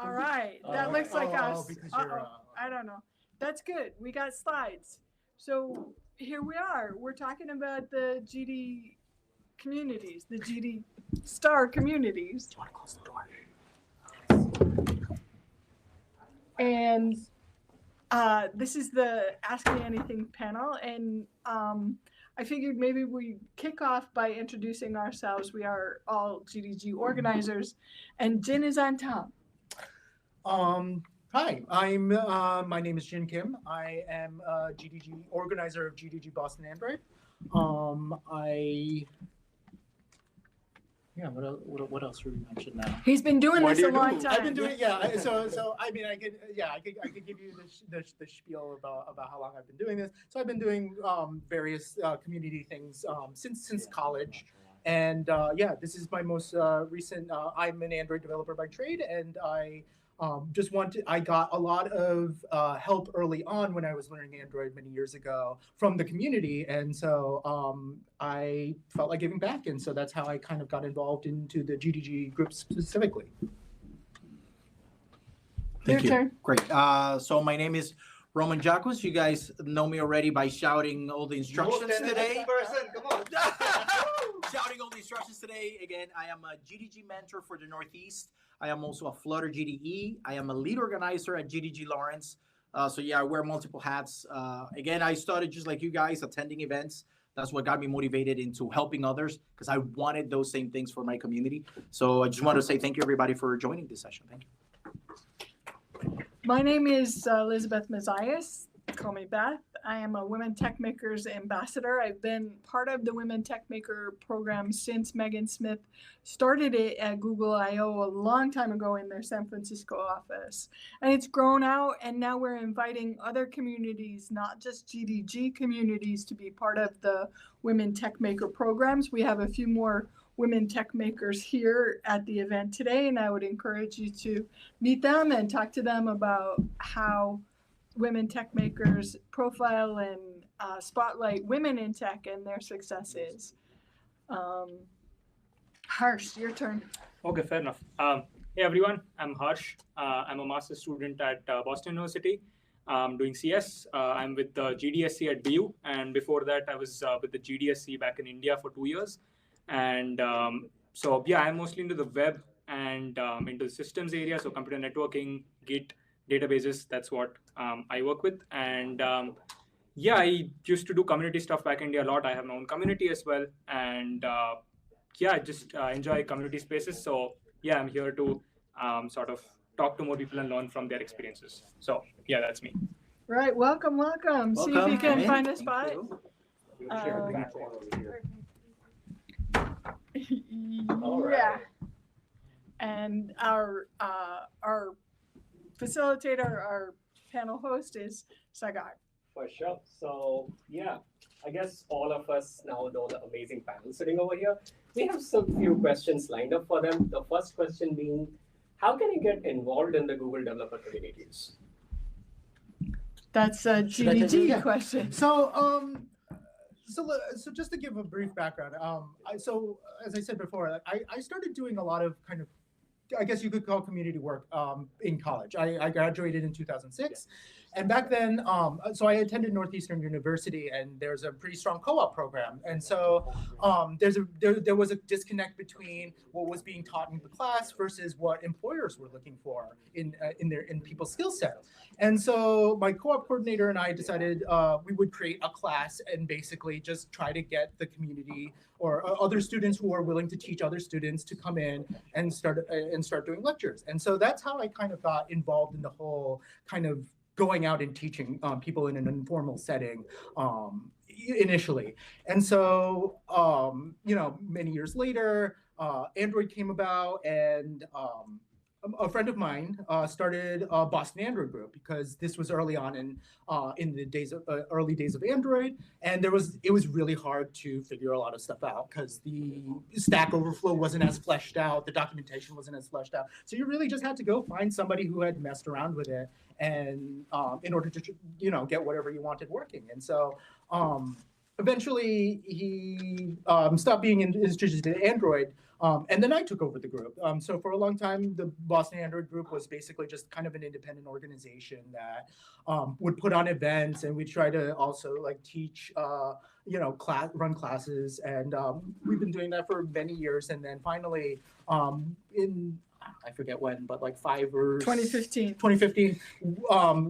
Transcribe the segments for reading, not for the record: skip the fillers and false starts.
All right. That looks like us. Because you're, I don't know. That's good. We got slides. So here we are. We're talking about the GD communities, the GD star communities. Do you want to close the door? And this is the Ask Me Anything panel. And I figured maybe we kick off by introducing ourselves. We are all GDG organizers, and Jin is on top. Hi, my name is Jin Kim. I am a GDG organizer of GDG Boston Android. What else should we mention now? He's been doing this a long time. I've been doing, So I mean, I could give you the spiel about how long I've been doing this. So I've been doing various community things since college, and this is my most recent. I'm an Android developer by trade, and I I got a lot of help early on when I was learning Android many years ago from the community. And so I felt like giving back. And so that's how I kind of got involved into the GDG group specifically. Thank you. Great. So my name is Roman Jacos. You guys know me already by shouting all the instructions today. Come on. Shouting all the instructions today. Again, I am a GDG mentor for the Northeast. I am also a Flutter GDE. I am a lead organizer at GDG Lawrence. So yeah, I wear multiple hats. Again, I started just like you guys, attending events. That's what got me motivated into helping others, because I wanted those same things for my community. So I just want to say thank you, everybody, for joining this session. Thank you. My name is Elizabeth Mazias. Call me Beth. I am a Women Techmakers ambassador. I've been part of the Women Techmaker program since Megan Smith started it at Google I/O a long time ago in their San Francisco office. And it's grown out, and now we're inviting other communities, not just GDG communities, to be part of the Women Techmaker programs. We have a few more Women Techmakers here at the event today, and I would encourage you to meet them and talk to them about how Women Techmakers profile and spotlight women in tech and their successes. Harsh, your turn. Okay, fair enough. Hey everyone, I'm Harsh. I'm a master's student at Boston University. I'm doing CS. I'm with the GDSC at BU, and before that I was with the GDSC back in India for 2 years. And so yeah, I'm mostly into the web and into the systems area, so computer networking, Git, databases. That's what I work with. And yeah, I used to do community stuff back in India a lot. I have my own community as well. And yeah, I just enjoy community spaces. So yeah, I'm here to sort of talk to more people and learn from their experiences. So yeah, that's me. Right, welcome. See if you can find a spot. Yeah. And our facilitator, our panel host is Sagar. For sure. So yeah, I guess all of us now know the amazing panel sitting over here. We have some few questions lined up for them. The first question being, how can you get involved in the Google developer communities? That's a GDG question. So just to give a brief background, so as I said before, I started doing a lot of kind of, I guess you could call community work in college. I graduated in 2006. And back then, so I attended Northeastern University, and there's a pretty strong co-op program. And so there was a disconnect between what was being taught in the class versus what employers were looking for in people's skill set. And so my co-op coordinator and I decided we would create a class and basically just try to get the community or other students who are willing to teach other students to come in and start doing lectures. And so that's how I kind of got involved in the whole kind of going out and teaching people in an informal setting initially. And so, many years later, Android came about, and a friend of mine started a Boston Android group, because this was early on in the early days of Android, and it was really hard to figure a lot of stuff out because the Stack Overflow wasn't as fleshed out, the documentation wasn't as fleshed out. So you really just had to go find somebody who had messed around with it, and in order to get whatever you wanted working. And so eventually he stopped being interested in Android. And then I took over the group. So for a long time, the Boston Android group was basically just kind of an independent organization that would put on events, and we try to also like teach, run classes. And we've been doing that for many years. And then finally, I forget when, but like 2015,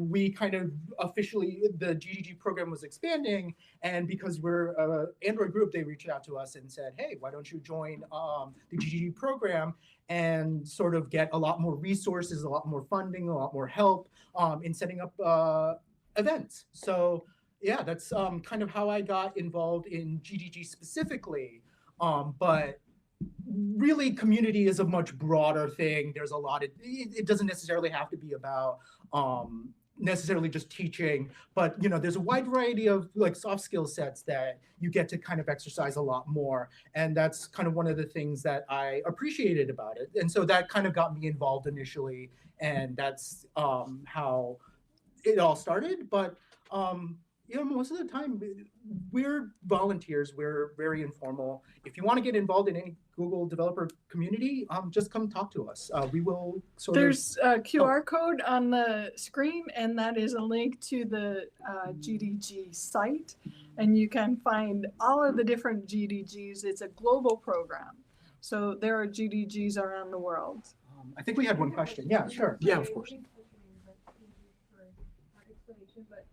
we kind of officially, the GDG program was expanding, and because we're an Android group, they reached out to us and said, hey, why don't you join the GDG program and sort of get a lot more resources, a lot more funding, a lot more help in setting up events. So yeah, that's kind of how I got involved in GDG specifically, but really community is a much broader thing. There's a lot of, it doesn't necessarily have to be about necessarily just teaching, but there's a wide variety of like soft skill sets that you get to kind of exercise a lot more. And that's kind of one of the things that I appreciated about it. And so that kind of got me involved initially. And that's how it all started. But most of the time we're volunteers, we're very informal. If you want to get involved in any Google developer community, just come talk to us. We will There's a QR code on the screen, and that is a link to the GDG site, and you can find all of the different GDGs. It's a global program, so there are GDGs around the world. I think we had one question. Yeah, sure. Yeah, of course. But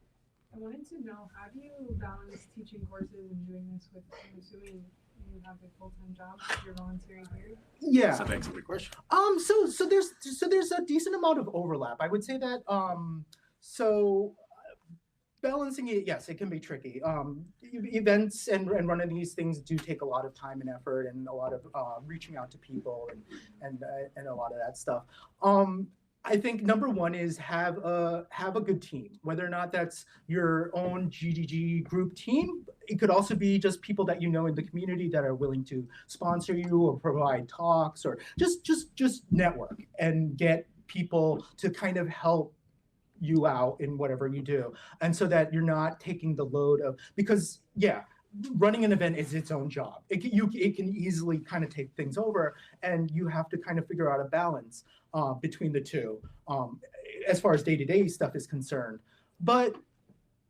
I wanted to know, how do you balance teaching courses and doing this with, I'm assuming you have a full-time job, you're volunteering here? Yeah. That's an excellent question. So there's a decent amount of overlap. I would say that balancing it, yes, it can be tricky. Events and running these things do take a lot of time and effort, and a lot of reaching out to people and a lot of that stuff. I think number one is have a good team, whether or not that's your own GDG group team. It could also be just people that you know in the community that are willing to sponsor you or provide talks, or just network and get people to kind of help you out in whatever you do. And so that you're not taking the load of, because running an event is its own job. It can easily kind of take things over, and you have to kind of figure out a balance between the two as far as day-to-day stuff is concerned. But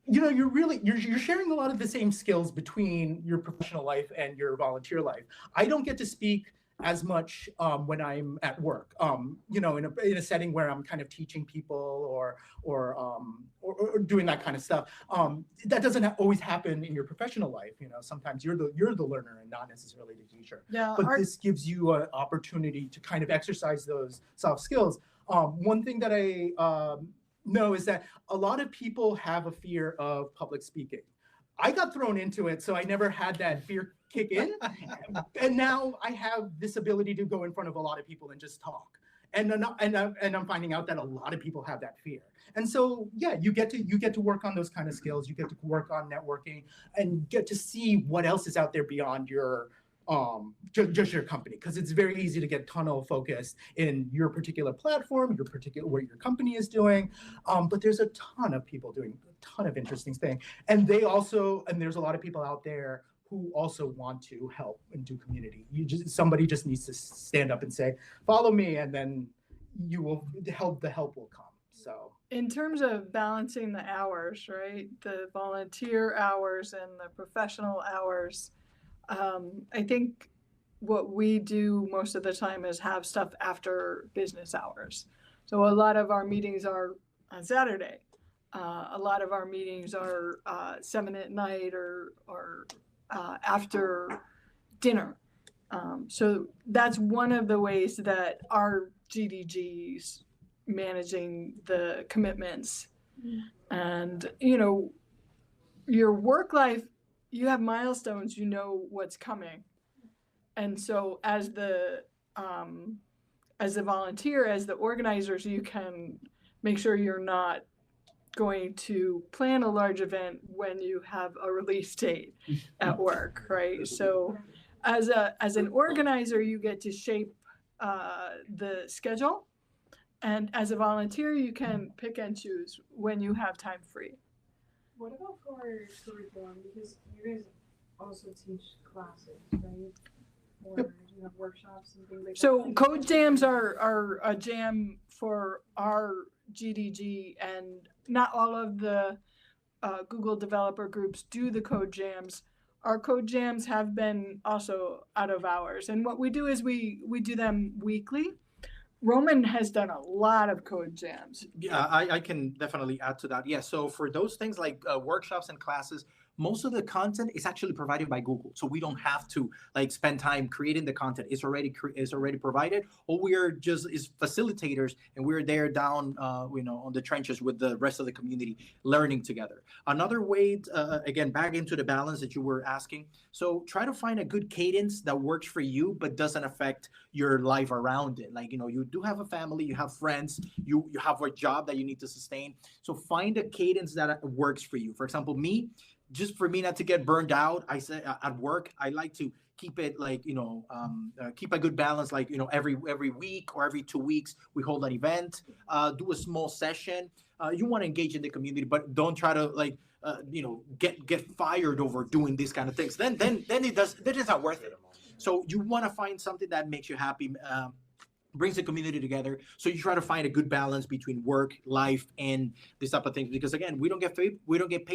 you're sharing a lot of the same skills between your professional life and your volunteer life. I don't get to speak as much when I'm at work, in a setting where I'm kind of teaching people or doing that kind of stuff. That doesn't always happen in your professional life. Sometimes you're the learner and not necessarily the teacher. Yeah. But this gives you an opportunity to kind of exercise those soft skills. One thing that I know is that a lot of people have a fear of public speaking. I got thrown into it, so I never had that fear kick in. And now I have this ability to go in front of a lot of people and just talk. And I'm finding out that a lot of people have that fear. And so, you get to work on those kind of skills. You get to work on networking and get to see what else is out there beyond your just your company, because it's very easy to get tunnel focused in your particular platform, what your company is doing. But there's a ton of people doing a ton of interesting things, and there's a lot of people out there who also want to help and do community. Somebody just needs to stand up and say, "Follow me," and then you will help. The help will come. So, in terms of balancing the hours, right? The volunteer hours and the professional hours. I think what we do most of the time is have stuff after business hours. So a lot of our meetings are on Saturday. A lot of our meetings are 7 at night or after dinner. So that's one of the ways that our GDG's managing the commitments. And, your work life, you have milestones, what's coming. And so as the volunteer, as the organizers, you can make sure you're not going to plan a large event when you have a release date at work, right? So as an organizer, you get to shape the schedule. And as a volunteer, you can pick and choose when you have time free. What about for curriculum? Because you guys also teach classes, right? Or do you have workshops and things like that? So code jams are a jam for our GDG, and not all of the Google developer groups do the code jams. Our code jams have been also out of hours, and what we do is we do them weekly. Roman has done a lot of code jams. Yeah, I can definitely add to that. Yeah, so for those things like workshops and classes, most of the content is actually provided by Google, so we don't have to like spend time creating the content. It's already provided. All we are just is facilitators, and we're there down, on the trenches with the rest of the community, learning together. Another way, again, back into the balance that you were asking. So try to find a good cadence that works for you, but doesn't affect your life around it. Like you do have a family, you have friends, you have a job that you need to sustain. So find a cadence that works for you. For example, just for me not to get burned out, I say at work, I like to keep it like, keep a good balance. Like, every week or every 2 weeks, we hold an event, do a small session. You want to engage in the community, but don't try to get fired over doing these kind of things. Then that is not worth it. So you want to find something that makes you happy, brings the community together. So you try to find a good balance between work, life, and this type of things. Because again, we don't get paid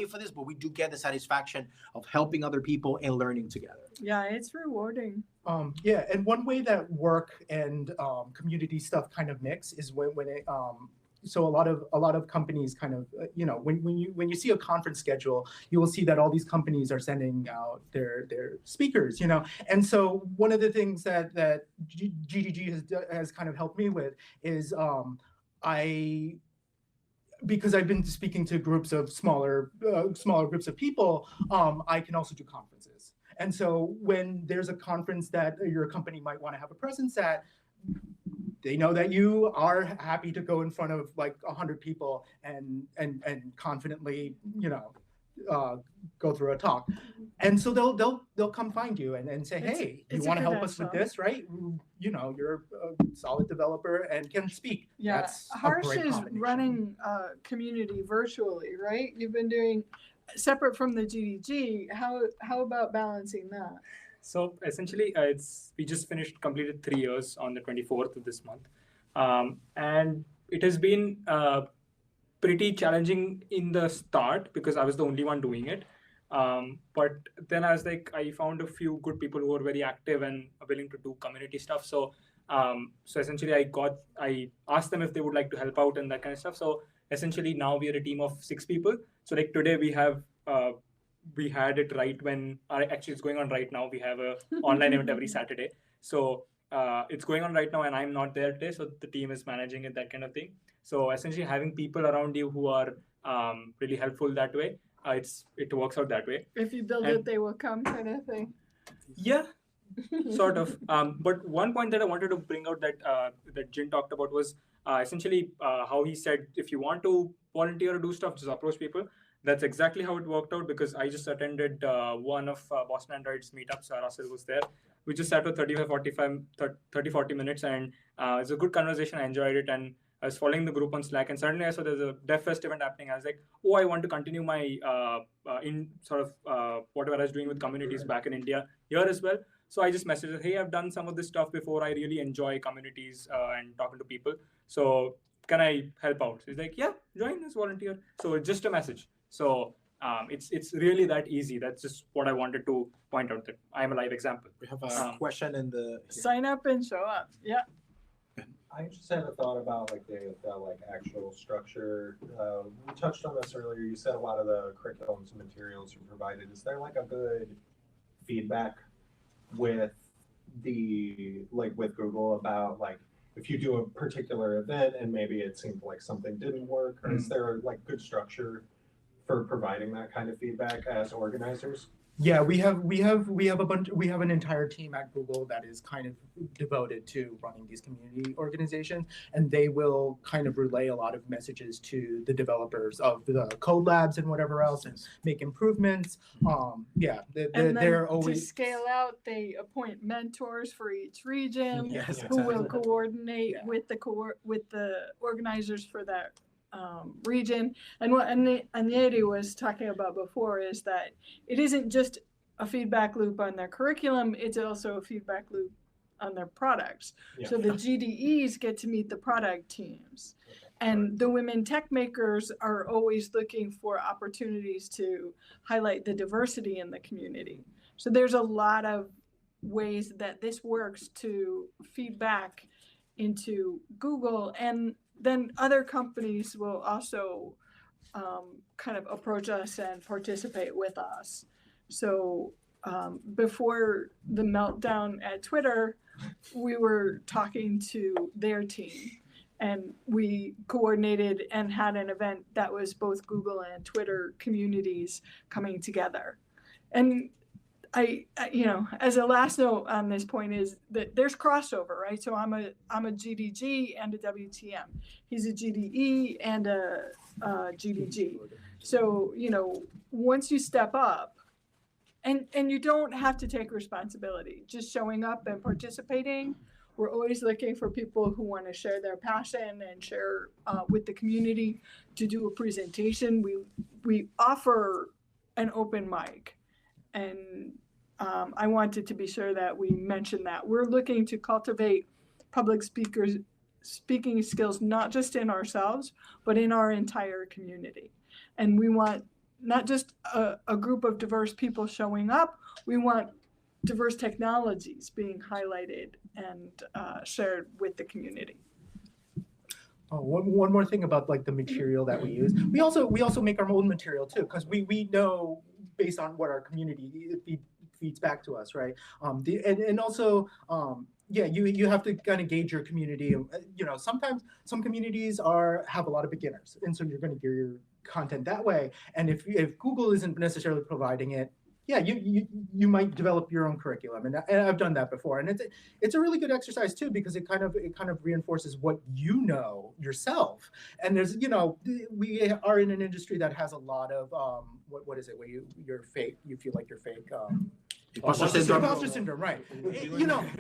for this, but we do get the satisfaction of helping other people and learning together. Yeah, it's rewarding. And one way that work and community stuff kind of mix is when it so a lot of companies kind of when you see a conference schedule, you will see that all these companies are sending out their speakers, and so one of the things that GDG has kind of helped me with is because I've been speaking to groups of smaller groups of people, I can also do conferences. And so when there's a conference that your company might want to have a presence at, they know that you are happy to go in front of like 100 people and confidently, go through a talk. And so they'll come find you and say, hey, you want to help us with this, right? You're a solid developer and can speak. Yeah, That's Harsh is running community virtually, right? You've been doing separate from the GDG. How about balancing that? So essentially, we just completed 3 years on the 24th of this month, and it has been pretty challenging in the start because I was the only one doing it. But then I found a few good people who are very active and are willing to do community stuff. So essentially, I asked them if they would like to help out and that kind of stuff. So essentially, now we are a team of 6 people. So like today we have. We had it right when actually it's going on right now. We have a online event every Saturday. So it's going on right now and I'm not there today. So the team is managing it, that kind of thing. So essentially having people around you who are really helpful that way, it works out that way. If you build it, they will come kind of thing. Yeah, sort of. But one point that I wanted to bring out that Jin talked about was essentially how he said, if you want to volunteer or do stuff, just approach people. That's exactly how it worked out because I just attended one of Boston Android's meetups. Russell was there. We just sat for 30-40 minutes and it was a good conversation. I enjoyed it and I was following the group on Slack and suddenly I saw there's a DevFest event happening. I was like, oh, I want to continue my whatever I was doing with communities back in India here as well. So I just messaged her, hey, I've done some of this stuff before. I really enjoy communities and talking to people. So can I help out? She's like, yeah, join as volunteer. So it's just a message. So it's really that easy. That's just what I wanted to point out, that I'm a live example. We have a question in the... Sign up and show up. Yeah. I just had a thought about the actual structure. We touched on this earlier. You said a lot of the curriculums and materials you provided. Is there a good feedback with with Google about if you do a particular event and maybe it seemed like something didn't work, or is there good structure for providing that kind of feedback as organizers? Yeah, we have an entire team at Google that is kind of devoted to running these community organizations, and they will kind of relay a lot of messages to the developers of the code labs and whatever else, and make improvements. They're always to scale out. They appoint mentors for each region Yes, who will exactly. coordinate with the organizers for that region. And what Anyeti was talking about before is that it isn't just a feedback loop on their curriculum, it's also a feedback loop on their products. Yeah. So the GDEs get to meet the product teams. And the women tech makers are always looking for opportunities to highlight the diversity in the community. So there's a lot of ways that this works to feedback into Google, and then other companies will also kind of approach us and participate with us. So before the meltdown at Twitter, we were talking to their team, and we coordinated and had an event that was both Google and Twitter communities coming together. And I as a last note on this point is that there's crossover, right? So I'm a GDG and a WTM. He's a GDE and a GDG. So, once you step up, and you don't have to take responsibility, just showing up and participating. We're always looking for people who want to share their passion and share with the community to do a presentation. We offer an open mic, and I wanted to be sure that we mention that. We're looking to cultivate public speaking skills, not just in ourselves, but in our entire community. And we want not just a group of diverse people showing up, we want diverse technologies being highlighted and shared with the community. Oh, one more thing about like the material that we use. We also make our own material too, because we know based on what our community feeds back to us, right? And also, yeah, you have to kind of gauge your community. Sometimes some communities have a lot of beginners, and so you're going to gear your content that way. And if Google isn't necessarily providing it, yeah, you might develop your own curriculum, and I've done that before, and it's a really good exercise too, because it kind of reinforces what you know yourself. And there's we are in an industry that has a lot of what is it where you're fake, you feel like you're fake. Imposter syndrome, right?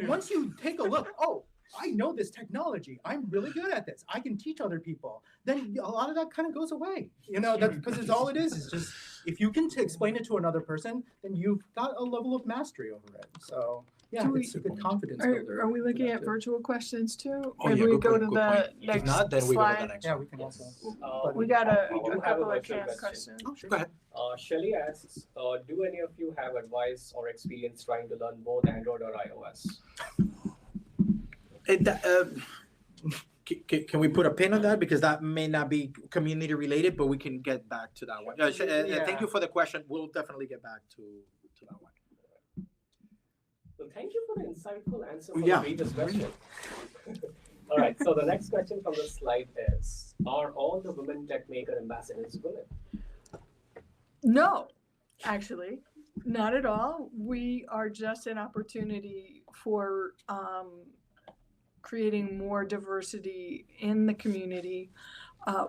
Once you take a look, oh, I know this technology. I'm really good at this. I can teach other people. Then a lot of that kind of goes away. That's because it's all it is. It's just if you can explain it to another person, then you've got a level of mastery over it. So yeah, it's a good confidence builder. Are we looking at virtual questions too? Oh, Maybe yeah, we good go point, to good the point. next If not, then we go to the slide. next Yeah, one. we can also. We got a We do have couple a of virtual canned question. questions. Oh, sure. Go ahead. Shelly asks, do any of you have advice or experience trying to learn both Android or iOS? Can we put a pin on that, because that may not be community related, but we can get back to that one. Thank you for the question. We'll definitely get back to that one. Well, thank you for the insightful answer for Yeah. the previous question. All right, so the next question from the slide is, are all the women tech maker ambassadors women? No, actually, not at all. We are just an opportunity for creating more diversity in the community.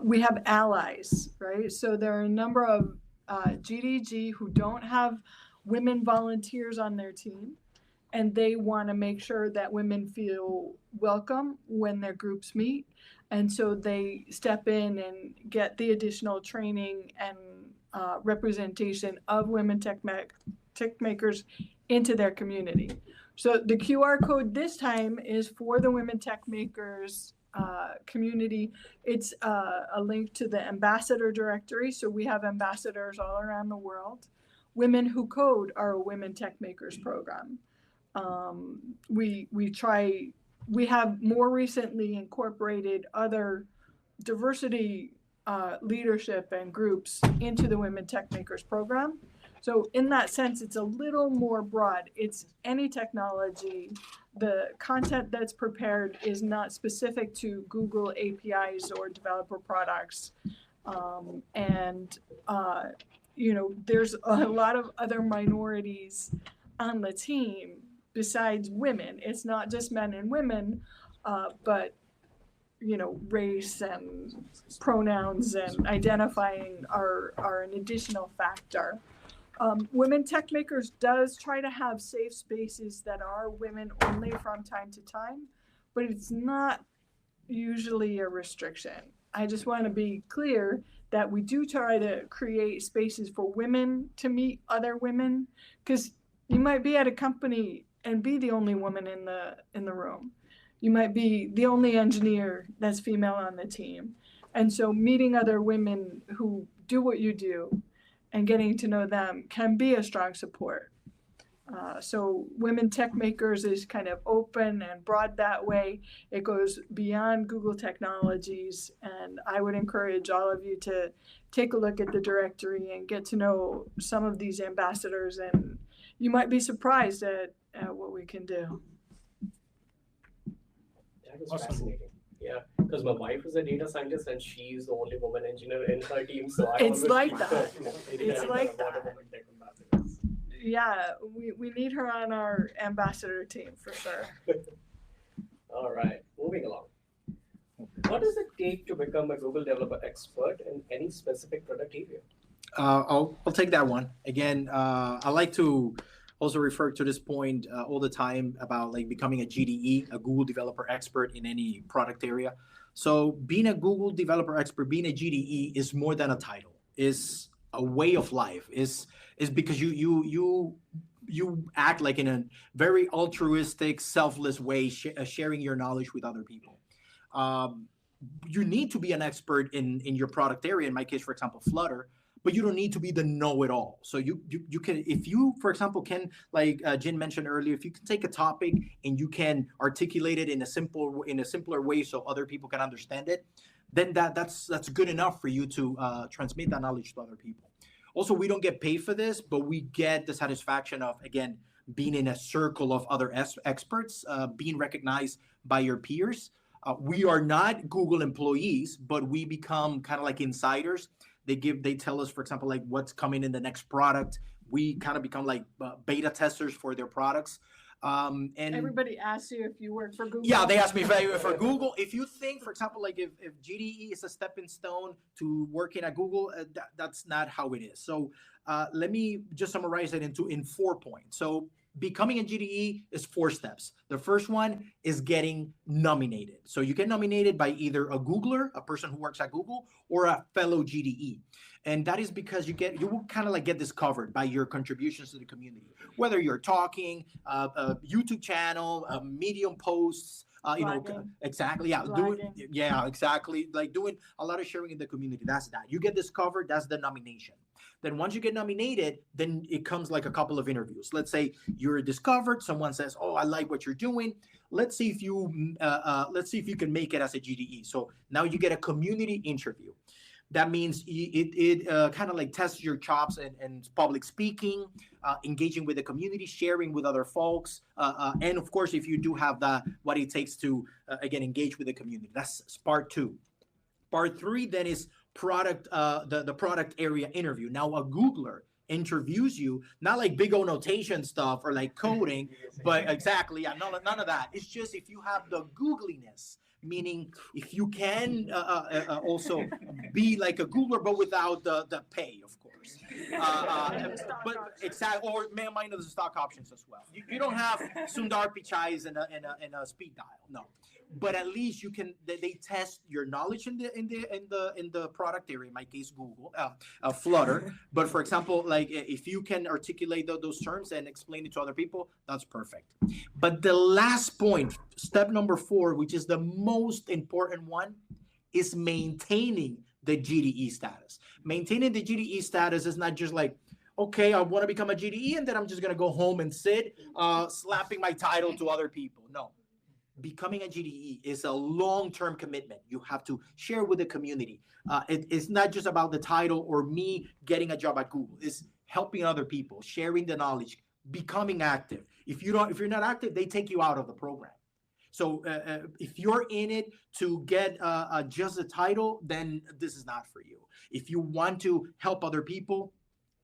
We have allies, right? So there are a number of GDG who don't have women volunteers on their team, and they want to make sure that women feel welcome when their groups meet. And so they step in and get the additional training and representation of women tech makers into their community. So the QR code this time is for the Women Tech Makers community. It's a link to the ambassador directory. So we have ambassadors all around the world. Women Who Code are a Women Tech Makers program. We have more recently incorporated other diversity leadership and groups into the Women Tech Makers program. So in that sense, it's a little more broad. It's any technology. The content that's prepared is not specific to Google APIs or developer products. There's a lot of other minorities on the team besides women. It's not just men and women, but race and pronouns and identifying are an additional factor. Women Tech Makers does try to have safe spaces that are women only from time to time, but it's not usually a restriction. I just want to be clear that we do try to create spaces for women to meet other women, because you might be at a company and be the only woman in the room. You might be the only engineer that's female on the team. And so meeting other women who do what you do and getting to know them can be a strong support. So Women Techmakers is kind of open and broad that way. It goes beyond Google Technologies, and I would encourage all of you to take a look at the directory and get to know some of these ambassadors, and you might be surprised at what we can do. That is Awesome. fascinating. Yeah, because my wife is a data scientist and she's the only woman engineer in her team. So I It's always like keep that. the, It's like about that. women tech ambassadors. Yeah, we need her on our ambassador team for sure. All right, moving along. What does it take to become a Google developer expert in any specific product area? I'll take that one. Again, I like to also refer to this point all the time about like becoming a GDE, a Google developer expert in any product area. So being a Google developer expert, being a GDE is more than a title. Is a way of life. Is because you act like in a very altruistic, selfless way, sharing your knowledge with other people. You need to be an expert in your product area. In my case, for example, Flutter. But you don't need to be the know-it-all. So you can, if you, for example, can, like Jin mentioned earlier, if you can take a topic and you can articulate it in a simpler way so other people can understand it, then that's good enough for you to transmit that knowledge to other people. Also, we don't get paid for this, but we get the satisfaction of, again, being in a circle of other experts, being recognized by your peers. We are not Google employees, but we become kind of like insiders. They tell us, for example, like what's coming in the next product. We kind of become like beta testers for their products. And Everybody asks you if you work for Google. yeah, they ask me if I work for Google. If you think, for example, like if GDE is a stepping stone to working at Google, that's not how it is. So let me just summarize it in 4 points. So becoming a GDE is 4 steps. The first one is getting nominated. So you get nominated by either a Googler, a person who works at Google, or a fellow GDE. And that is because you will kind of like get discovered by your contributions to the community, whether you're talking, a YouTube channel, Medium posts, exactly. Yeah, exactly. Like doing a lot of sharing in the community. That's that. You get discovered. That's the nomination. Then once you get nominated, then it comes like a couple of interviews. Let's say you're discovered. Someone says, "Oh, I like what you're doing. Let's see if you can make it as a GDE." So now you get a community interview. That means it kind of like tests your chops and public speaking, engaging with the community, sharing with other folks, and of course, if you do have what it takes to again engage with the community. That's part 2. Part 3 then is the product area interview. Now a Googler interviews you, not like big old notation stuff or like coding, but exactly, yeah, none of that. It's just if you have the Googliness. Meaning, if you can also be like a Googler, but without the pay, of course. But exactly, or mind the stock options as well. You don't have Sundar Pichai's in a speed dial, no. But at least you can. They test your knowledge in the product area. In my case, Google, Flutter. But for example, like if you can articulate those terms and explain it to other people, that's perfect. But the last point, step number 4, which is the most important one, is maintaining the GDE status. Maintaining the GDE status is not just like, okay, I want to become a GDE and then I'm just going to go home and sit slapping my title to other people. No. Becoming a GDE is a long-term commitment. You have to share with the community. It's not just about the title or me getting a job at Google. It's helping other people, sharing the knowledge, becoming active. If you're not active, they take you out of the program. So if you're in it to get just a title, then this is not for you. If you want to help other people,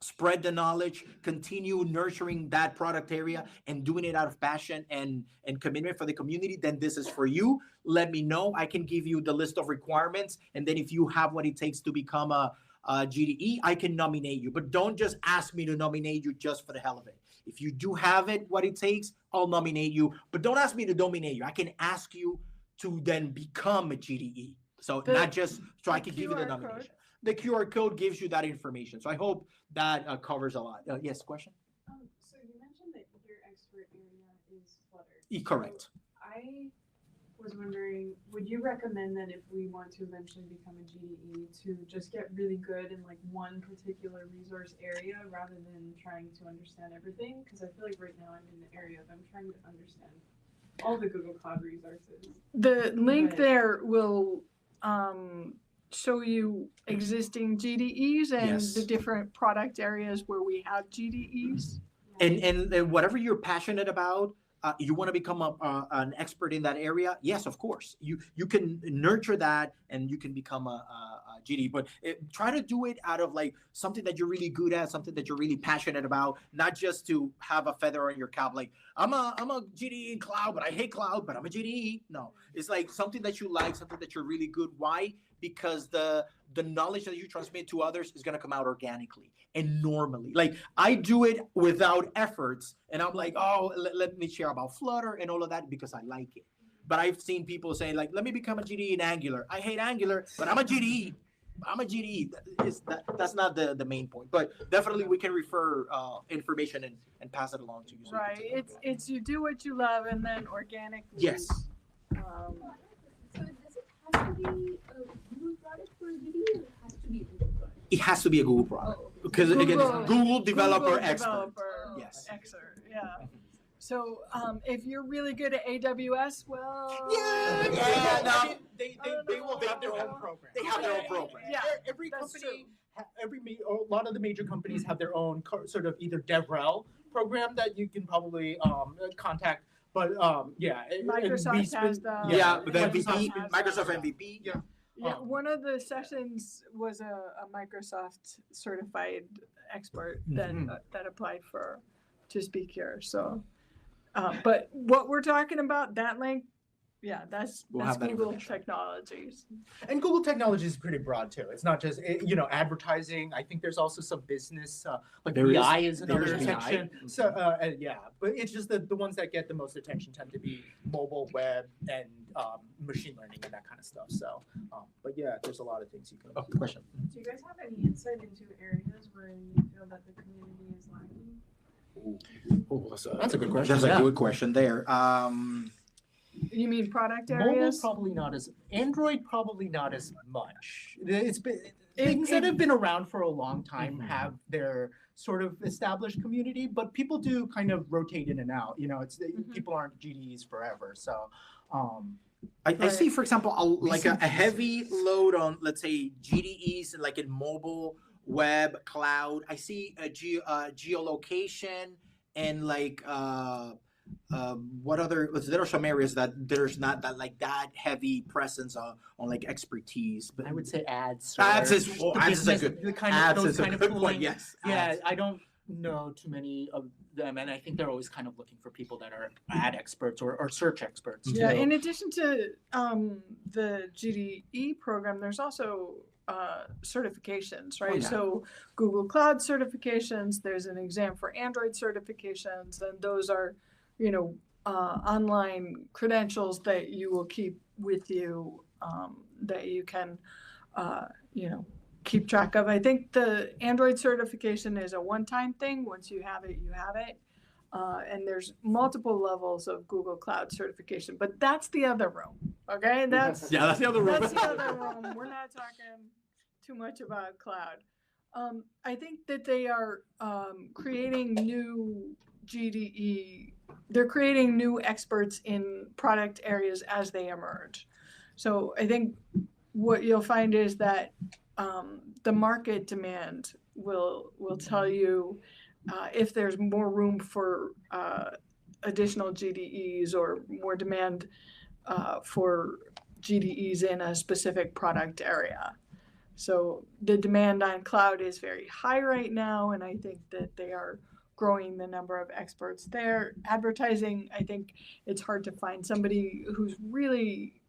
spread the knowledge, continue nurturing that product area and doing it out of passion and commitment for the community, then this is for you. Let me know. I can give you the list of requirements. And then if you have what it takes to become a GDE, I can nominate you. But don't just ask me to nominate you just for the hell of it. If you do have what it takes, I'll nominate you. But don't ask me to nominate you. I can ask you to then become a GDE. So The- not just, so I the can give you the QR code. nomination. The QR code gives you that information. So I hope that covers a lot. Yes, question? So you mentioned that your expert area is Flutter. Correct. So I was wondering, would you recommend that if we want to eventually become a GDE to just get really good in like one particular resource area rather than trying to understand everything? Because I feel like right now I'm in the area of I'm trying to understand all the Google Cloud resources. The link Right. there will show you existing GDEs and Yes. the different product areas where we have GDEs. And whatever you're passionate about, you want to become an expert in that area. Yes, of course, you can nurture that and you can become a GD, but try to do it out of like something that you're really good at, something that you're really passionate about, not just to have a feather on your cap. Like I'm a GDE in cloud, but I hate cloud, but I'm a GDE. No, it's like something that you like, something that you're really good. Why? Because the knowledge that you transmit to others is going to come out organically and normally. Like I do it without efforts, and I'm like, oh, let me share about Flutter and all of that because I like it. But I've seen people say like, let me become a GDE in Angular. I hate Angular, but I'm a GDE. I'm a GDE. That's not the main point, but definitely we can refer information and pass it along to you. So you can Right. take a look at it. It's you do what you love and then organically. Yes. Um, So does it have to be a Google product for a GDE or it has to be a Google product? It has to be a Google product Oh, okay. because again, it's Google developer Google expert. developer Yes. expert. Yeah. So if you're really good at AWS, well. Yeah, no. I mean, they will They have their don't own know. program. They have their own program. Yeah, Every that's company, a lot of the major companies have their own sort of either DevRel program that you can probably contact. But yeah, Microsoft has the. Yeah, with Microsoft MVP, has Microsoft that. MVP. Yeah. Yeah, one of the sessions was a Microsoft certified expert that Mhm. that applied to speak here. So, but what we're talking about, that link, yeah, that's We'll that's have that Google information. Technologies. And Google Technology is pretty broad too. It's not just advertising. I think there's also some business, like There is- BI is there another is BI. section. So yeah, but it's just the ones that get the most attention tend to be mobile, web, and machine learning and that kind of stuff. So, but yeah, there's a lot of things you can. Oh, question. Do you guys have any insight into areas where you feel that the community is lacking? That's a good question. That's a Yeah. good question there. You mean product Mobile areas? probably not as Android probably not as much. It's been It- things that it- have been around for a long time Mhm. have their sort of established community, but people do kind of rotate in and out. It's Mhm. people aren't GDEs forever, so. I see, for example, like a Recent heavy load on, let's say, GDEs, like in mobile, web, cloud. I see a geolocation and like what other? There are some areas that there's not that heavy presence on like expertise. But I would say ads. Ads is the ads is a business- good. the kind Ads of those is a kind of good point. pulling. Yes. Yeah, ads. I don't know too many of them, and I think they're always kind of looking for people that are ad experts or search experts. Yeah, too. in addition to the GDE program, there's also certifications, right? yeah. So Google Cloud certifications, there's an exam for Android certifications, and those are, online credentials that you will keep with you, that you can, keep track of. I think the Android certification is a one-time thing. Once you have it, you have it. And there's multiple levels of Google Cloud certification, but that's the other room. Okay, that's Yeah, that's the other room. that's the other room. We're not talking too much about cloud. I think that they are creating new GDE. They're creating new experts in product areas as they emerge. So I think what you'll find is that the market demand will tell you if there's more room for additional GDEs or more demand for GDEs in a specific product area. So the demand on cloud is very high right now, and I think that they are growing the number of experts there. Advertising, I think it's hard to find somebody who's really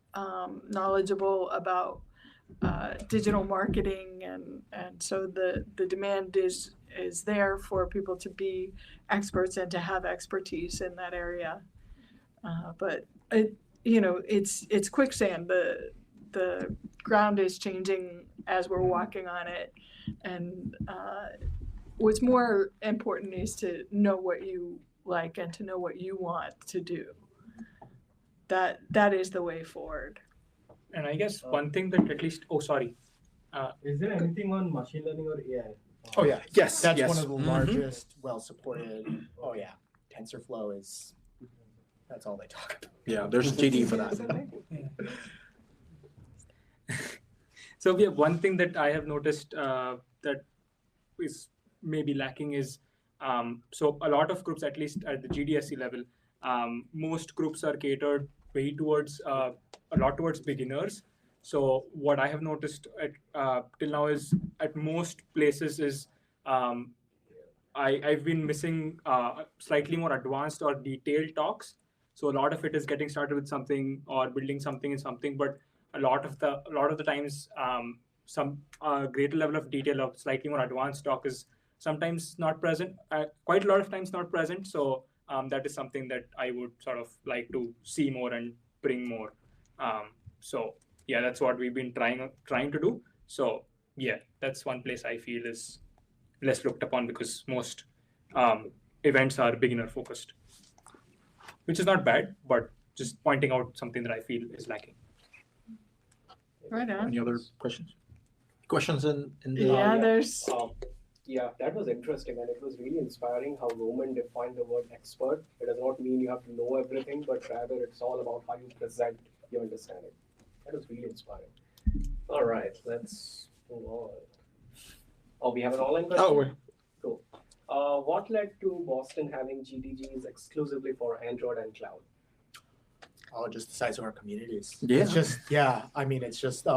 knowledgeable about digital marketing, and so the demand is there for people to be experts and to have expertise in that area. But it's quicksand. the ground is changing as we're walking on it, and what's more important is to know what you like and to know what you want to do. That is the way forward. And I guess one thing that at least, Is there anything on machine learning or AI? Oh yeah, Yes, that's yes. one of the Mhm. largest, well-supported. Oh yeah, TensorFlow is. That's all they talk about. Yeah, there's a GD for that. So yeah, one thing that I have noticed that is maybe lacking is so a lot of groups, at least at the GDSC level, most groups are catered way towards a lot towards beginners. So what I have noticed till now is at most places is I've been missing slightly more advanced or detailed talks. So a lot of it is getting started with something or building something in something, but a lot of the times some greater level of detail of slightly more advanced talk is sometimes not present, quite a lot of times not present. So that is something that I would sort of like to see more and bring more. So yeah, that's what we've been trying to do. So yeah, that's one place I feel is less looked upon because most events are beginner focused, which is not bad, but just pointing out something that I feel is lacking. Right on. Any other questions? Questions in the Yeah, yeah. there's Yeah, that was interesting, and it was really inspiring how Roman defined the word expert. It does not mean you have to know everything, but rather it's all about how you present your understanding. That was really inspiring. All right, let's move on. Oh, we have an online question? Oh, wait. Cool. What led to Boston having GDGs exclusively for Android and cloud? Oh, just the size of our communities. Yeah. It's just I mean, it's just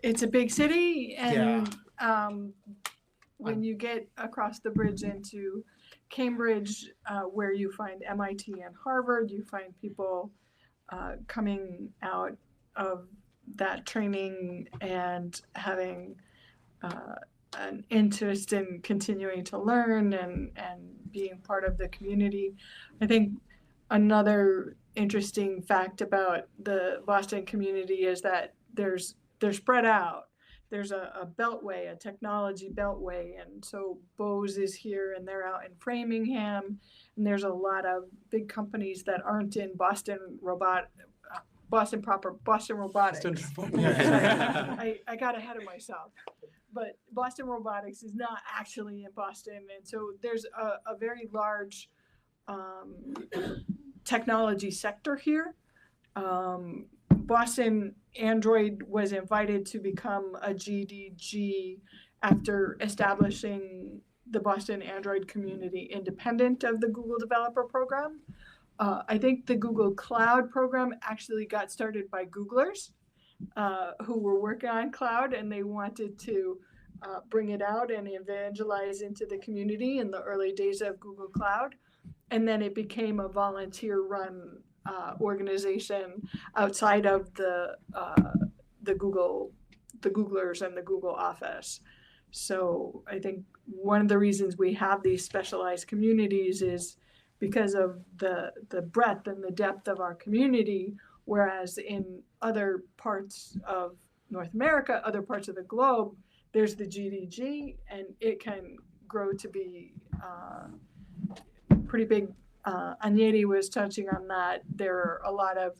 it's a big city, and when you get across the bridge into Cambridge, where you find MIT and Harvard, you find people coming out of that training and having an interest in continuing to learn and being part of the community. I think another interesting fact about the Boston community is that they're spread out. There's a beltway, a technology beltway, and so Bose is here and they're out in Framingham, and there's a lot of big companies that aren't in Boston Robotics. I got ahead of myself. But Boston Robotics is not actually in Boston, and so there's a very large technology sector here. Boston Android was invited to become a GDG after establishing the Boston Android community independent of the Google Developer Program. I think the Google Cloud program actually got started by Googlers who were working on cloud, and they wanted to bring it out and evangelize into the community in the early days of Google Cloud. And then it became a volunteer-run organization outside of the Googlers and the Google office. So I think one of the reasons we have these specialized communities is because of the breadth and the depth of our community, whereas in other parts of North America, other parts of the globe, there's the GDG, and it can grow to be pretty big. Agneti was touching on that. There are a lot of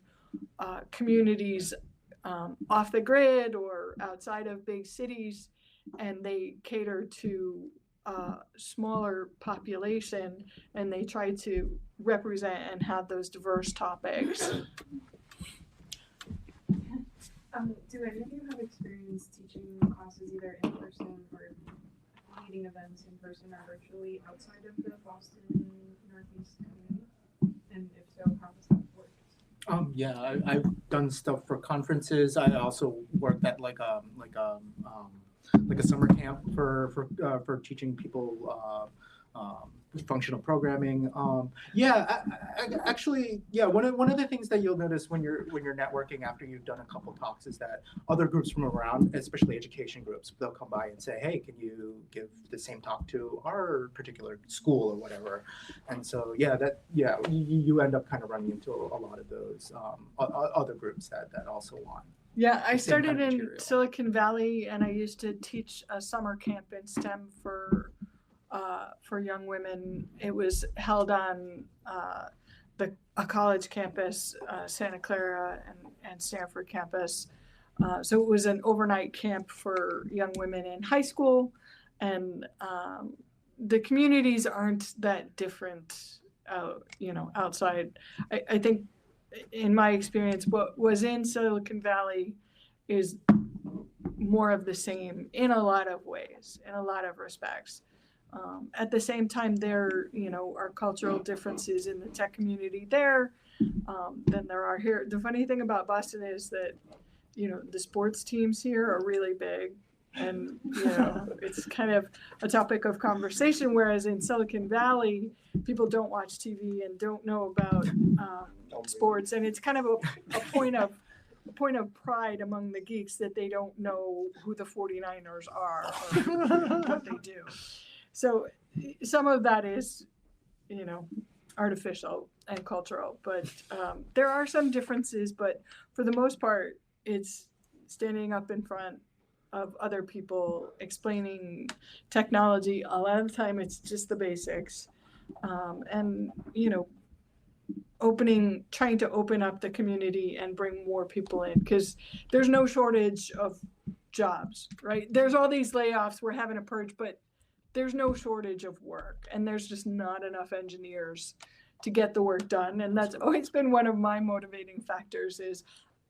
communities off the grid or outside of big cities, and they cater to smaller population, and they try to represent and have those diverse topics. Do any of you have experience teaching classes either in person or leading events in person or virtually outside of the Boston Northeast community? And if so, how does that work? Yeah, I've done stuff for conferences. I also worked at like a summer camp for teaching people functional programming. Actually, one of the things that you'll notice when you're networking after you've done a couple talks is that other groups from around, especially education groups, they'll come by and say, hey, can you give the same talk to our particular school or whatever? And so you end up kind of running into a lot of those other groups that also want Yeah, I The same kind started of in material. Silicon Valley, and I used to teach a summer camp in STEM for young women. It was held on a college campus, Santa Clara and Stanford campus. So it was an overnight camp for young women in high school, and the communities aren't that different, outside. I think, in my experience, what was in Silicon Valley is more of the same in a lot of ways, in a lot of respects. At the same time, there, are cultural differences in the tech community there than there are here. The funny thing about Boston is that, the sports teams here are really big, and, it's kind of a topic of conversation, whereas in Silicon Valley, people don't watch TV and don't know about sports, and it's kind of a point of pride among the geeks that they don't know who the 49ers are or what they do. So some of that is, artificial and cultural, but there are some differences, but for the most part, it's standing up in front of other people, explaining technology. A lot of the time it's just the basics. And, trying to open up the community and bring more people in, because there's no shortage of jobs, right? There's all these layoffs, we're having a purge, but there's no shortage of work, and there's just not enough engineers to get the work done. And that's always been one of my motivating factors is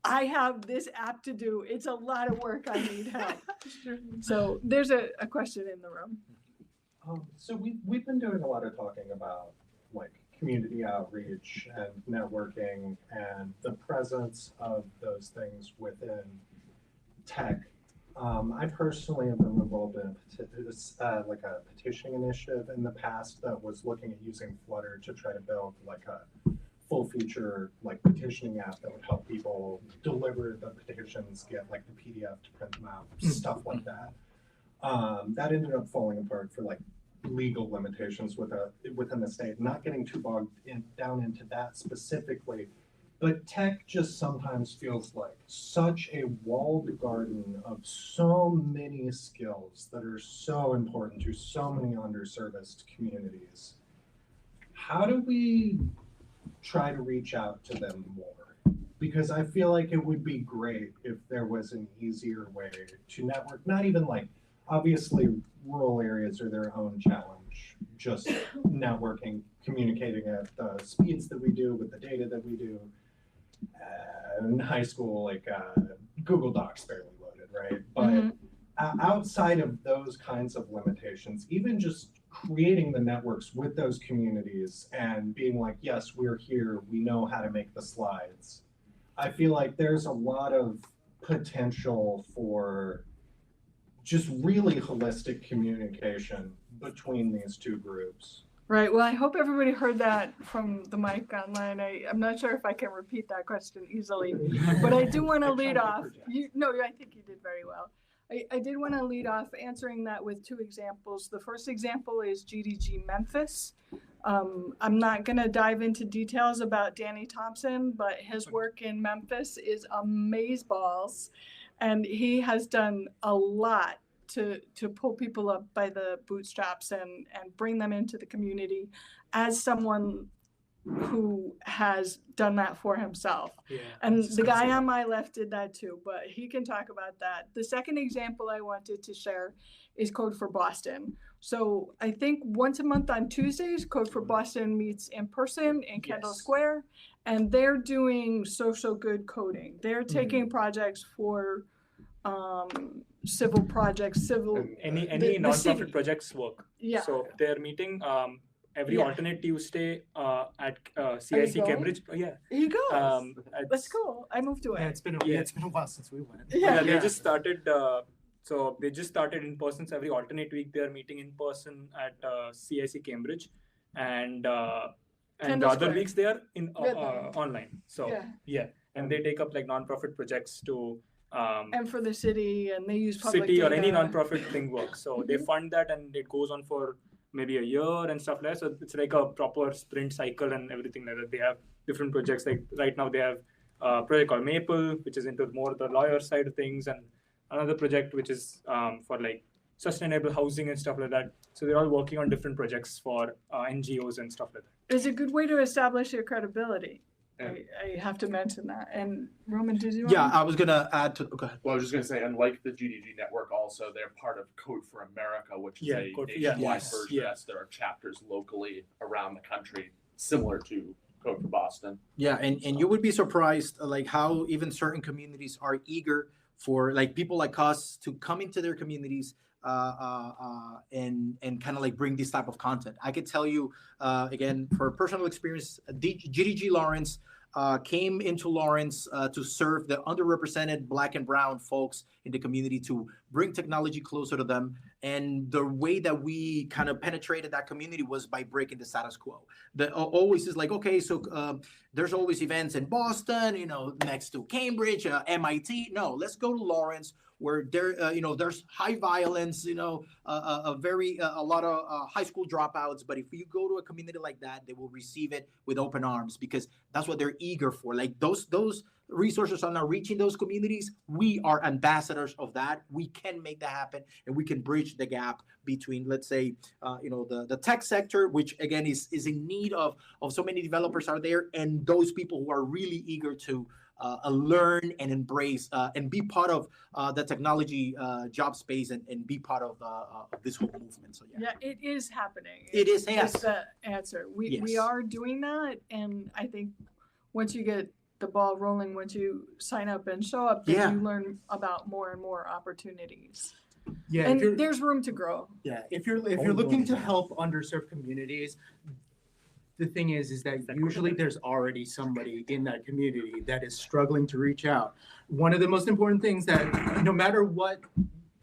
I have this app to do. It's a lot of work. I need help. So there's a question in the room. So we've been doing a lot of talking about like community outreach and networking and the presence of those things within tech. I personally have been involved in like a petitioning initiative in the past that was looking at using Flutter to try to build like a full feature like petitioning app that would help people deliver the petitions, get like the PDF to print them out, stuff like that. That ended up falling apart for like legal limitations within the state. Not getting too bogged down into that specifically, but tech just sometimes feels like such a walled garden of so many skills that are so important to so many underserviced communities. How do we try to reach out to them more? Because I feel like it would be great if there was an easier way to network, not even like, obviously rural areas are their own challenge, just networking, communicating at the speeds that we do with the data that we do. In high school, like Google Docs barely loaded, right? But outside of those kinds of limitations, even just creating the networks with those communities and being like, yes, we're here, we know how to make the slides. I feel like there's a lot of potential for just really holistic communication between these two groups. Right. Well, I hope everybody heard that from the mic online. I'm not sure if I can repeat that question easily, but I do want to lead off. I think you did very well. I did want to lead off answering that with two examples. The first example is GDG Memphis. I'm not going to dive into details about Danny Thompson, but his work in Memphis is amazeballs, and he has done a lot to pull people up by the bootstraps and bring them into the community as someone who has done that for himself. Yeah, and the guy on my left did that too, but he can talk about that. The second example I wanted to share is Code for Boston. So I think once a month on Tuesdays, Code for Boston meets in person in Kendall Square, and they're doing social good coding. They're taking projects for civil projects, any nonprofit projects work. Yeah. So they're meeting every alternate Tuesday at CIC Cambridge. Yeah. He goes. That's cool. I moved to it. Yeah, it's been a while since we went. Yeah, they just started. So they just started in person. So every alternate week they are meeting in person at CIC Cambridge, and the other weeks they are in online. So and they take up like nonprofit projects to. And for the city, and they use public city data. Or any nonprofit thing works. So they fund that, and it goes on for maybe a year and stuff like that. So it's like a proper sprint cycle and everything like that. They have different projects. Like right now they have a project called Maple, which is into more the lawyer side of things, and another project which is for like sustainable housing and stuff like that. So they're all working on different projects for NGOs and stuff like that. It's a good way to establish your credibility. Yeah. I have to mention that. And Roman, did you? Yeah, I was gonna add to. Go ahead. Well, I was just going to say, unlike the GDG network, also they're part of Code for America, which is a Code for- nationwide yes, version. yeah. Yes, there are chapters locally around the country similar to Code for Boston. Yeah, and you would be surprised like how even certain communities are eager for like people like us to come into their communities and kind of like bring this type of content. I could tell you again for personal experience, GDG Lawrence came into Lawrence to serve the underrepresented Black and Brown folks in the community, to bring technology closer to them. And the way that we kind of penetrated that community was by breaking the status quo. The always is like, okay, so there's always events in Boston, you know, next to Cambridge, MIT. No, let's go to Lawrence, where there, you know, there's high violence, you know, a lot of high school dropouts. But if you go to a community like that, they will receive it with open arms, because that's what they're eager for. Like those resources are not reaching those communities. We are ambassadors of that. We can make that happen, and we can bridge the gap between, let's say, you know, the tech sector, which again is in need of so many developers out there, and those people who are really eager to learn and embrace and be part of the technology job space and be part of this whole movement. So Yeah, it is happening. It is, yes. That's the answer. We Yes. are doing that, and I think once you get the ball rolling, once you sign up and show up, then Yeah. you learn about more and more opportunities. Yeah, if And you're, there's room to grow. yeah, if you're looking to help underserved communities, the thing is that usually there's already somebody in that community that is struggling to reach out. One of the most important things that no matter what,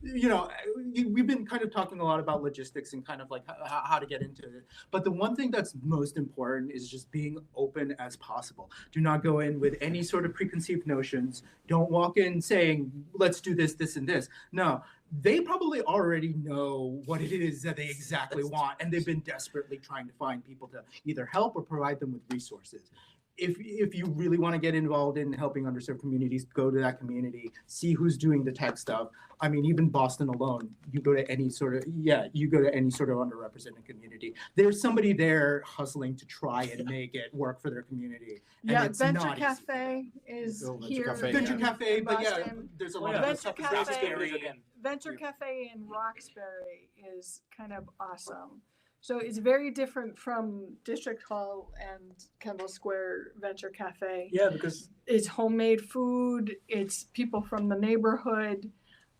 you know, we've been kind of talking a lot about logistics and kind of like how to get into it. But the one thing that's most important is just being open as possible. Do not go in with any sort of preconceived notions. Don't walk in saying, let's do this, this, and this. No, they probably already know what it is that they exactly want, and they've been desperately trying to find people to either help or provide them with resources. If you really want to get involved in helping underserved communities, go to that community, see who's doing the tech stuff. I mean, even Boston alone, you go to any sort of underrepresented community. There's somebody there hustling to try and make it work for their community. And Yeah, it's Venture not easy. Cafe is Oh, Venture here. Cafe, Venture yeah. Cafe, in but yeah, Boston. there's a Oh, lot yeah. of Venture stuff is Cafe. very again. Venture Cafe in Roxbury is kind of awesome. So it's very different from District Hall and Kendall Square Venture Cafe. Yeah, because It's homemade food, it's people from the neighborhood,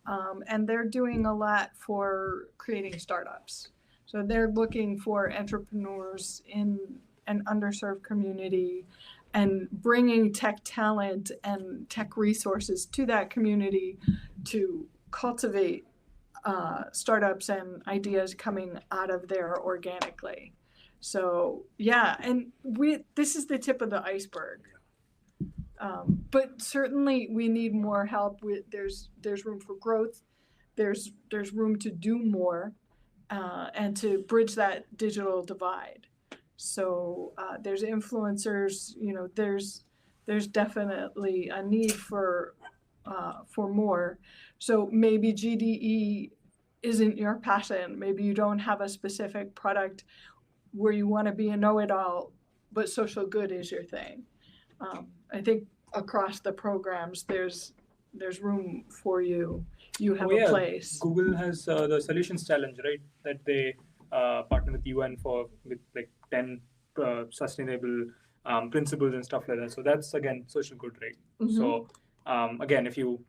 and they're doing a lot for creating startups. So they're looking for entrepreneurs in an underserved community and bringing tech talent and tech resources to that community to cultivate startups and ideas coming out of there organically. So yeah, and this is the tip of the iceberg. But certainly we need more help. There's room for growth. There's room to do more and to bridge that digital divide. So there's influencers. You know, there's definitely a need for more. So maybe GDE isn't your passion. Maybe you don't have a specific product where you want to be a know-it-all, but social good is your thing. I think across the programs, there's room for you. You have a place. Google has the Solutions Challenge, right? That they partner with UN with like 10 sustainable principles and stuff like that. So that's again social good, right? Mhm. So again, if you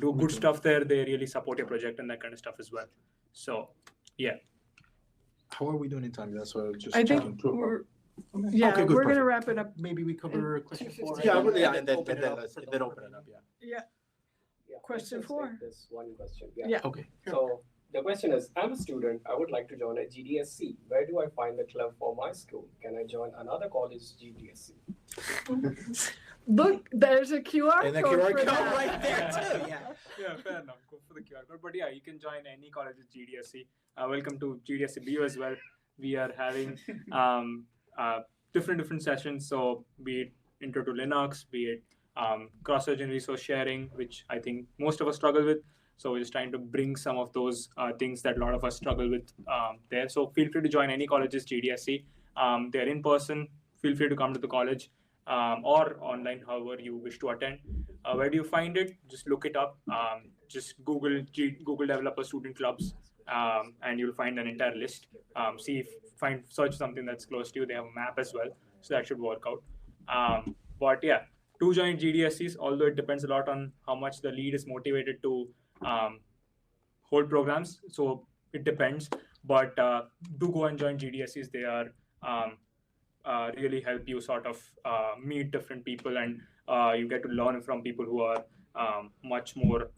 do good stuff there, they really support your project and that kind of stuff as well. So yeah. How are we doing in time? That's what I was just I checking. think we're Okay, yeah, good, we're gonna perfect. wrap it up. Maybe we cover question 4. 2:15. Yeah, and and then open it up let's for the then whole open it up. Yeah. Yeah. Yeah, Question let's four. take This one question. Yeah. Yeah. Okay. So the question is, I'm a student. I would like to join a GDSC. Where do I find the club for my school? Can I join another college GDSC? Look, there's a QR And the code QR for code that. right there too. Yeah. Yeah, fair enough. Go for the QR code. But yeah, you can join any college with GDSC. Welcome to GDSC BU as well. We are having different sessions. So be it intro to Linux, be it cross-search and resource sharing, which I think most of us struggle with. So we're just trying to bring some of those things that a lot of us struggle with there. So feel free to join any college's GDSC. They're in person. Feel free to come to the college or online, however you wish to attend. Where do you find it? Just look it up. Just Google Google Developer Student Clubs, and you'll find an entire list. Search something that's close to you. They have a map as well, so that should work out. But yeah, do join GDSCs, although it depends a lot on how much the lead is motivated to hold programs. So it depends, but do go and join GDSCs. They are really help you sort of meet different people, and you get to learn from people who are much more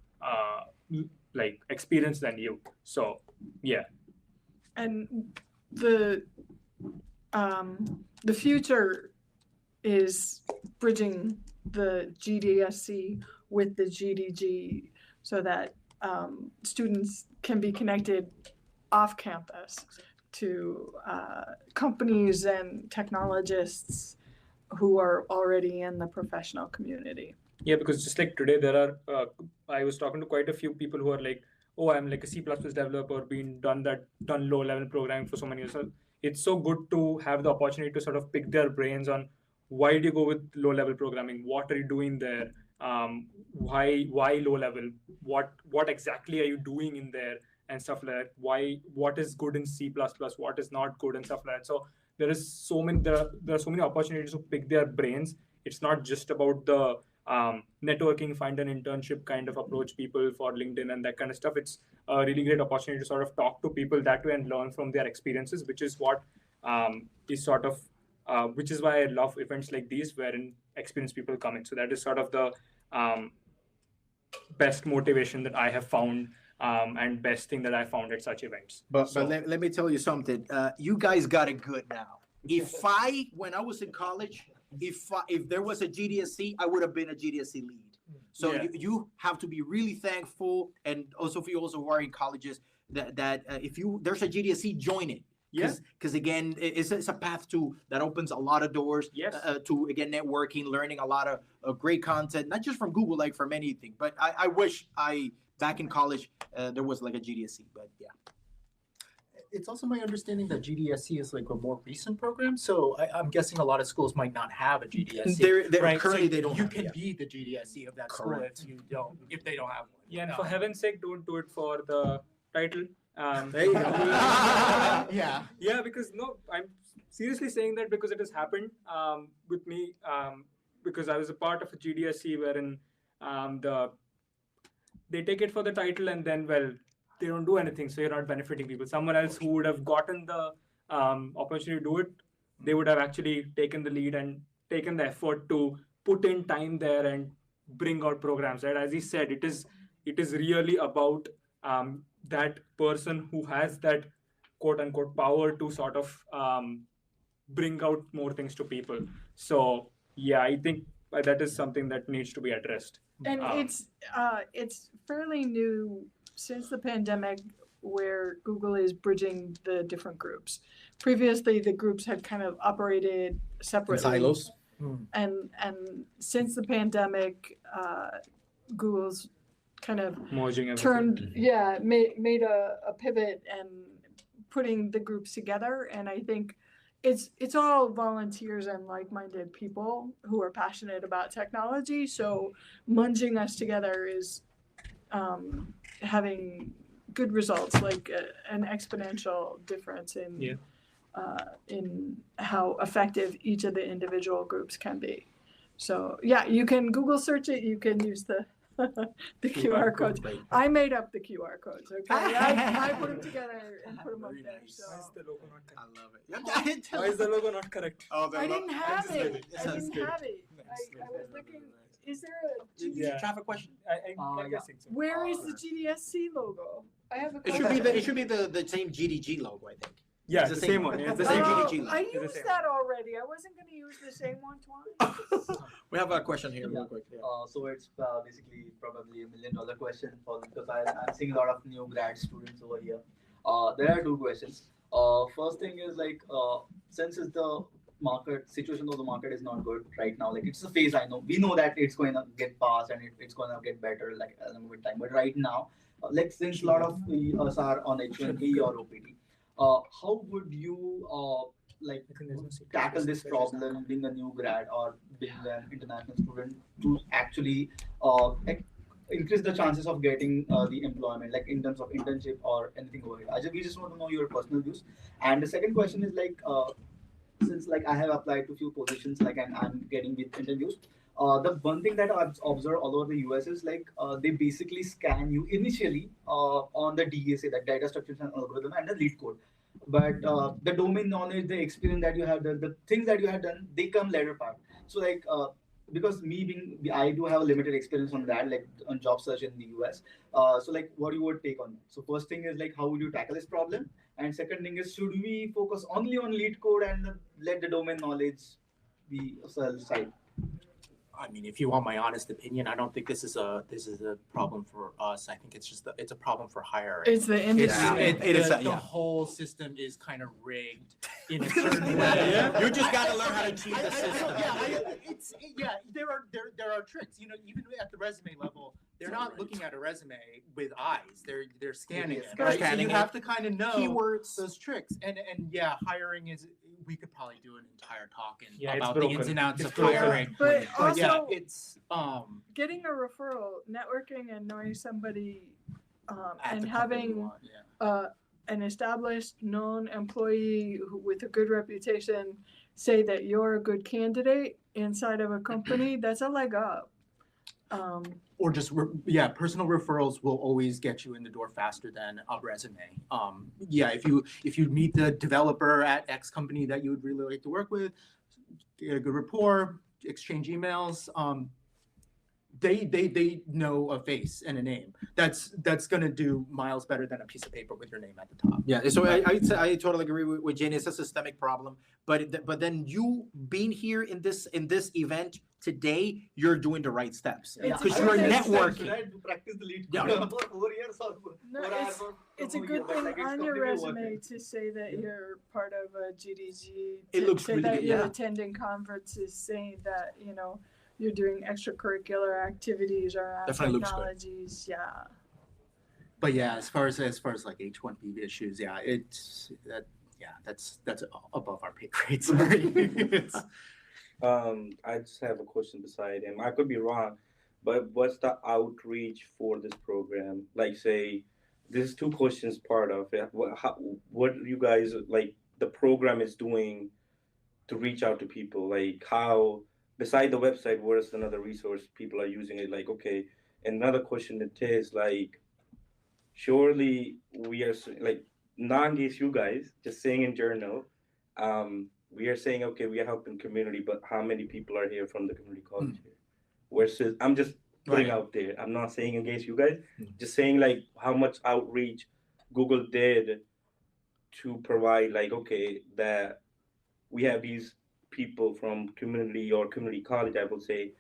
like experienced than you. So yeah. And the future is bridging the GDSC with the GDG so that students can be connected off campus to companies and technologists who are already in the professional community. Yeah, because just like today, there are, I was talking to quite a few people who are like, oh, I'm like a C++ developer, done low level programming for so many years. So it's so good to have the opportunity to sort of pick their brains on why do you go with low level programming? What are you doing there? Why low level? What exactly are you doing in there? And stuff like that. What is good in C++? What is not good and stuff like that. So there are so many opportunities to pick their brains. It's not just about the networking, find an internship kind of approach people for LinkedIn and that kind of stuff. It's a really great opportunity to sort of talk to people that way and learn from their experiences, which is what is sort of, which is why I love events like these wherein experienced people come in. So that is sort of the best motivation that I have found and best thing that I found at such events. But let me tell you something. You guys got it good now. When I was in college, if there was a GDSC, I would have been a GDSC lead. So yeah. you have to be really thankful, and also for you also who are in colleges, that if there's a GDSC, join it. Because again, it's a path that opens a lot of doors. Yes. To again networking, learning a lot of great content, not just from Google, like from anything. But I wish back in college there was like a GDSC. But yeah. It's also my understanding that GDSC is like a more recent program, so I'm guessing a lot of schools might not have a GDSC. Right? Currently, they don't. You can be the GDSC of that Correct. school if they don't have one. Yeah, and for heaven's sake, don't do it for the title. There you go. Yeah. Yeah, because no, I'm seriously saying that because it has happened with me. Because I was a part of a GDSC wherein they take it for the title and then they don't do anything, so you're not benefiting people. Someone else who would have gotten the opportunity to do it, they would have actually taken the lead and taken the effort to put in time there and bring out programs. Right, as he said, it is really about that person who has that quote unquote power to sort of bring out more things to people. So yeah, I think that is something that needs to be addressed. And it's fairly new since the pandemic, where Google is bridging the different groups. Previously, the groups had kind of operated separately. Silos. And since the pandemic, Google's kind of merging everything. made a pivot and putting the groups together. And I think it's all volunteers and like-minded people who are passionate about technology. So munging us together is having good results, like an exponential difference in how effective each of the individual groups can be. So yeah, you can Google search it. You can use the QR codes. I made up the QR codes. Okay, I put them together and put them up there. So. Why is the logo not correct? I love it. Why is the logo not correct? I didn't have it. I was looking. Is there a traffic question? I'm guessing so. Where is the GDSC logo? I have a It should be the same GDG logo, I think. Yeah, it's the same one. It's the same GDG logo. I used that already. I wasn't going to use the same one twice. We have a question here real quick. So it's basically probably $1 million question because I'm seeing a lot of new grad students over here. There are two questions. First thing is since it's the market situation of the market is not good right now. Like it's a phase. I know we know that it's going to get past and it's going to get better like along with time. But right now, like since a lot of us are on H1B or OPT, how would you like tackle this problem being a new grad or being an international student to actually increase the chances of getting the employment, like in terms of internship or anything over here? We just want to know your personal views. And the second question is like, since like I have applied to few positions, like I'm getting with interviews. The one thing that I've observed all over the US is like they basically scan you initially on the DSA, that data structures and algorithm, and the lead code. But the domain knowledge, the experience that you have done, the things that you have done, they come later part. So like because I do have a limited experience on that, like on job search in the US. So like what you would take on that? So first thing is like how would you tackle this problem? And second thing is, should we focus only on lead code and let the domain knowledge be side? I mean, if you want my honest opinion, I don't think this is a problem for us. I think it's a problem for hiring. It's the industry. The whole system is kind of rigged in a certain way. You just got to learn how to cheat the system. There are tricks. You know, even at the resume level, they're not looking at a resume with eyes. They're scanning it. Right? So you have to kind of know keywords, those tricks. And yeah, hiring is. We could probably do an entire talk about the ins and outs of hiring. But also, yeah, it's getting a referral, networking, and knowing somebody, at and the company having you want, an established, known employee with a good reputation say that you're a good candidate inside of a company. That's a leg up. Or just personal referrals will always get you in the door faster than a resume. If you meet the developer at X company that you would really like to work with, get a good rapport, exchange emails. They know a face and a name. That's gonna do miles better than a piece of paper with your name at the top. Yeah, so I'd say I totally agree with Jane. It's a systemic problem, but then you being here in this event today, you're doing the right steps because you're networking. Should I practice the lead Yeah. code for 4 years or No, 4 hours or it's a 4 good years? thing Like, it's on your completely worth resume it. to say that you're part of a GDG. It looks say really that good, you're yeah. attending conferences, saying that you're doing extracurricular activities around Definitely looks good. technologies. Yeah. But yeah, as far as like H1B issues, that's above our pay grade. Sorry. I just have a question beside him. I could be wrong, but what's the outreach for this program? Like, say, there's 2 questions part of it. What you guys like the program is doing to reach out to people? Like, how beside the website, what is another resource people are using it? Like, okay, another question it is like, surely we are like not against you guys, just saying in journal. We are saying, okay, we are helping community, but how many people are here from the community college here? Versus, I'm just putting out there. I'm not saying against you guys, just saying like how much outreach Google did to provide like, okay, that we have these people from community or community college, I would say,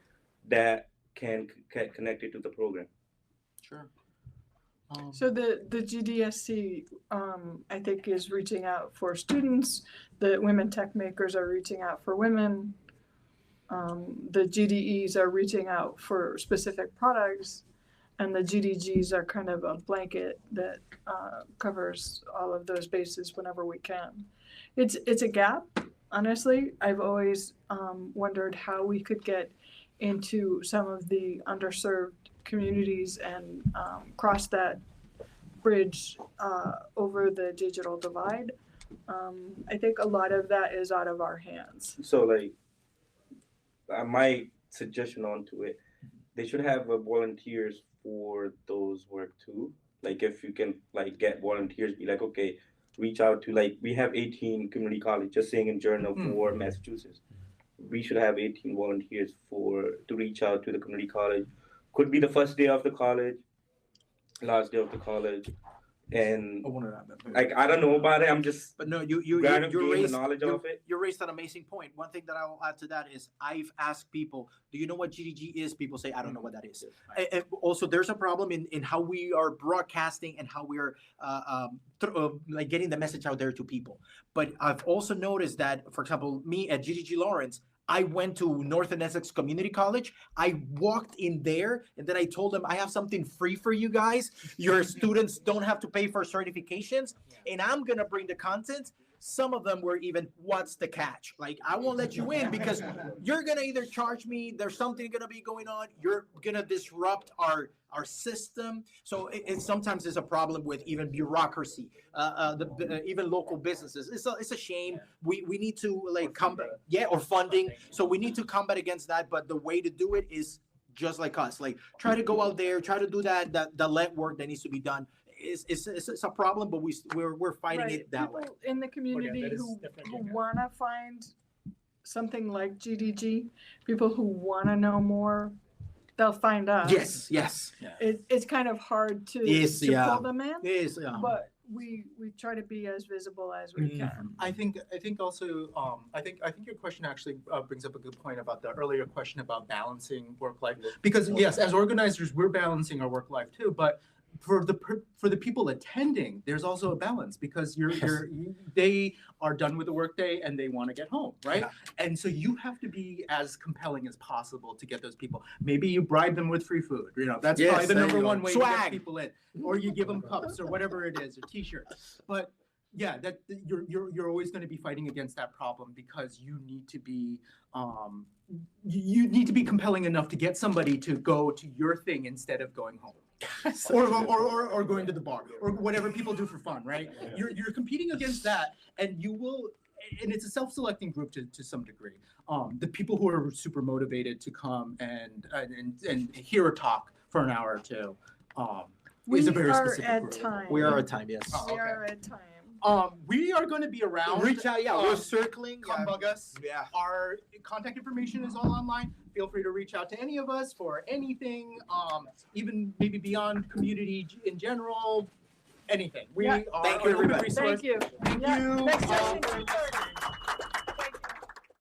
that can get connected to the program. Sure. So the GDSC, I think, is reaching out for students. The Women Techmakers are reaching out for women. The GDEs are reaching out for specific products, and the GDGs are kind of a blanket that covers all of those bases whenever we can. It's a gap, honestly. I've always wondered how we could get into some of the underserved communities and cross that bridge over the digital divide. I think a lot of that is out of our hands. So like, my suggestion onto it, they should have volunteers for those work too. Like if you can like get volunteers, be like, okay, reach out to like, we have 18 community college, just saying in journal for Massachusetts. We should have 18 volunteers to reach out to the community college. Could be the first day of the college, last day of the college, and I wanted that. like I don't know about it. I'm just But no, you grabbing the raised knowledge of it. You raised an amazing point. One thing that I will add to that is I've asked people, do you know what GDG is? People say, I don't know what that is. And also, there's a problem in how we are broadcasting and how we are like getting the message out there to people. But I've also noticed that, for example, me at GDG Lawrence, I went to Northern Essex Community College. I walked in there and then I told them, I have something free for you guys. Your students don't have to pay for certifications and I'm going to bring the content. Some of them were even, what's the catch? Like, I won't let you in because you're going to either charge me, there's something going to be going on, you're going to disrupt our system. So it sometimes is a problem with even bureaucracy, even local businesses. It's a shame. We need to like combat, or funding. So we need to combat against that. But the way to do it is just like us, like try to go out there, try to do the lead work that needs to be done. It's a problem, but we're fighting it that way. People in the community who want to find something like GDG, people who want to know more, they'll find us. Yes. It's kind of hard to pull them in, but we try to be as visible as we can. I think also I think your question actually brings up a good point about the earlier question about balancing work life, because yes, as organizers we're balancing our work life too, but for the people attending, there's also a balance because they are done with the workday and they want to get home, right? Yeah. And so you have to be as compelling as possible to get those people. Maybe you bribe them with free food. That's probably the number one way to get people in, or you give them cups or whatever it is, or T-shirts. But yeah, that you're always going to be fighting against that problem because you need to be compelling enough to get somebody to go to your thing instead of going home. or going to the bar or whatever people do for fun, right? You're competing against that, and you will, and it's a self-selecting group to some degree. The people who are super motivated to come and hear a talk for an hour or two is a very specific group. We are at time, yes. We are at time. We are going to be around. Reach out, we're circling. Come bug us. Yeah. Our contact information is all online. Feel free to reach out to any of us for anything, even maybe beyond community in general, anything. We are Thank you, everybody. Thank you. Next session, 2:30.